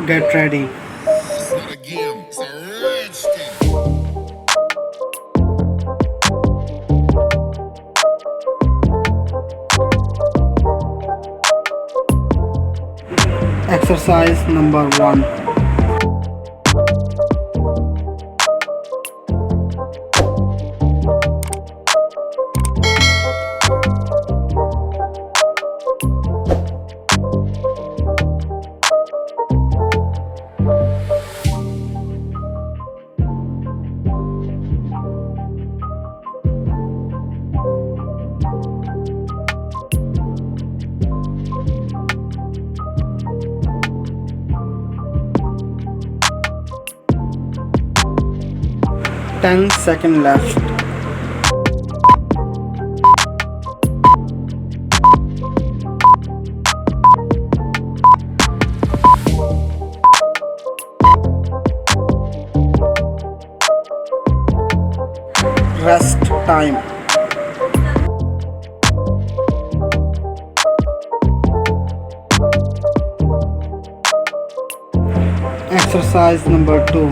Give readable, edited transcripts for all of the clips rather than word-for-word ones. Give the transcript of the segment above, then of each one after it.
Get ready. It's not a game, it's a rich thing. Exercise number 1. Ten seconds left. Rest time. Exercise number 2.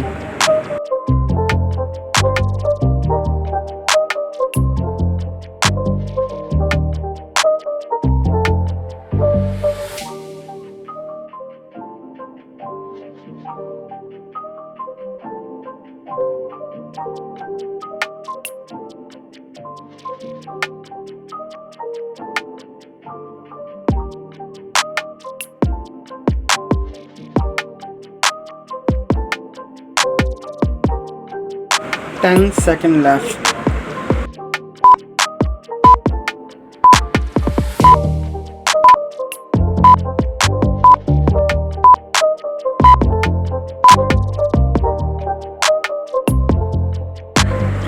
Ten seconds left.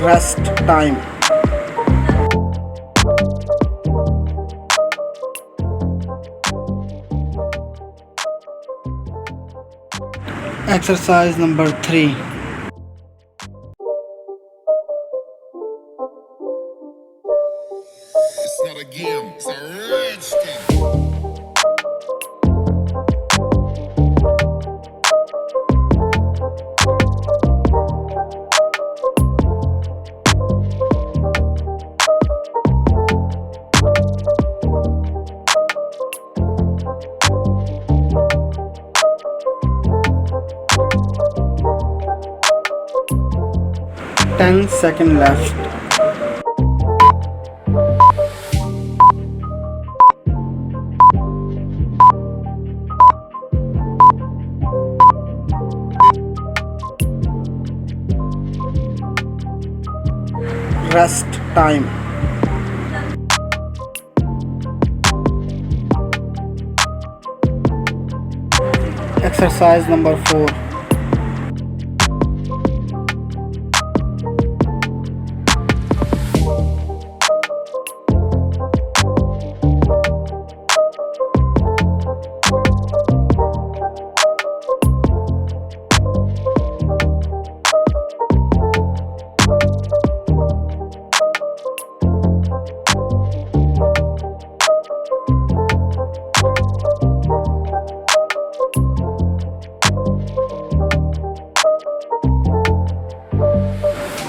Rest time. Exercise number 3. It's not a game, it's a rich thing. 10 seconds left. Rest time. Exercise number 4.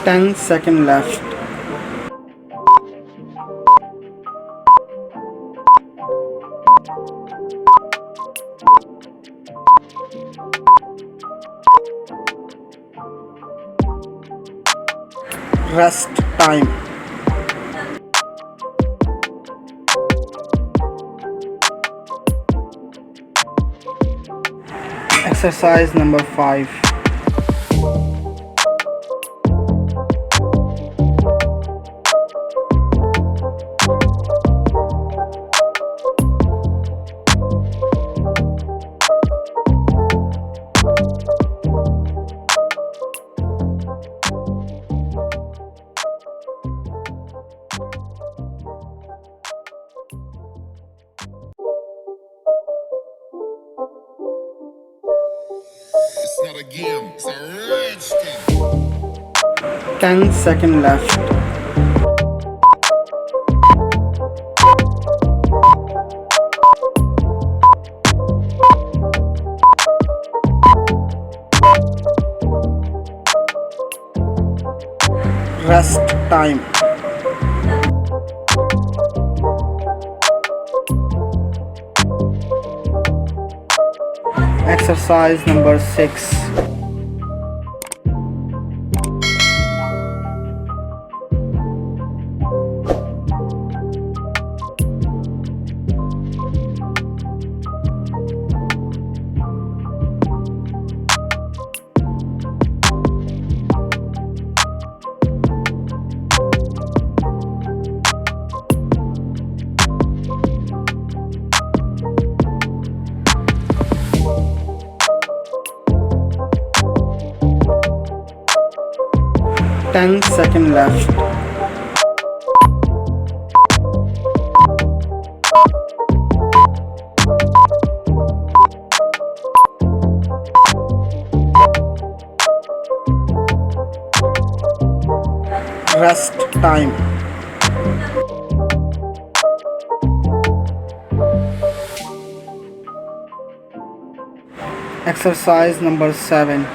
Ten seconds left. Rest time. Exercise number 5. It's not a game, it's a rich thing. 10 seconds left. Rest time. Exercise number 6. Ten seconds left. Rest time. Exercise number 7.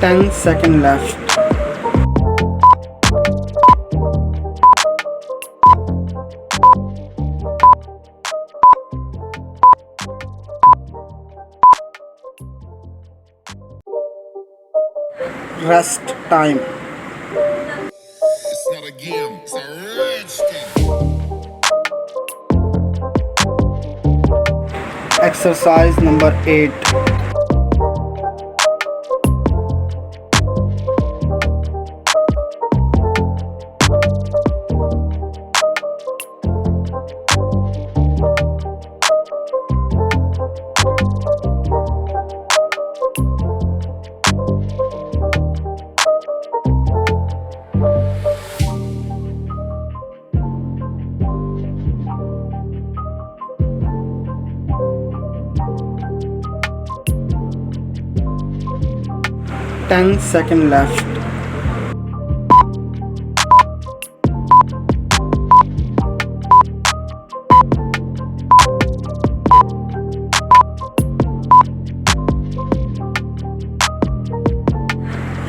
Ten seconds left. Rest time. It's not a game, it's a rich thing. Exercise number 8. Ten seconds left.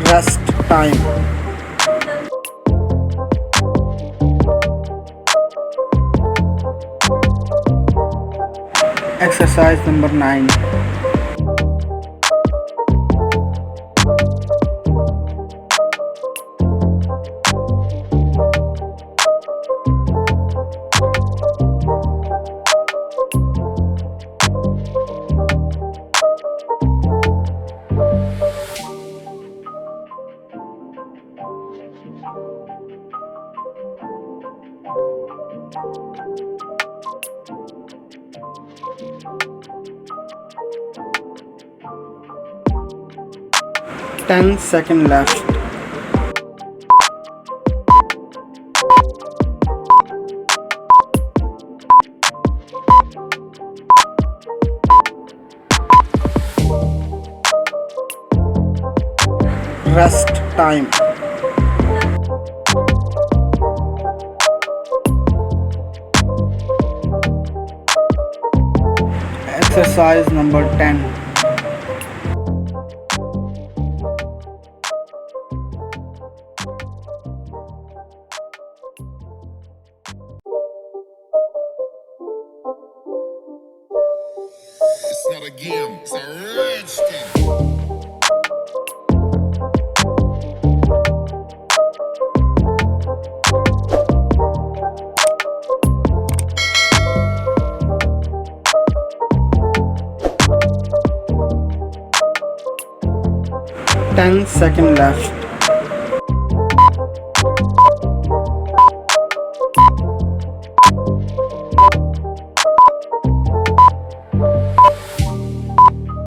Rest time. Exercise number 9. Ten seconds left. Rest time. Exercise number 10. It's not a game, it's a rich thing. 10 seconds left.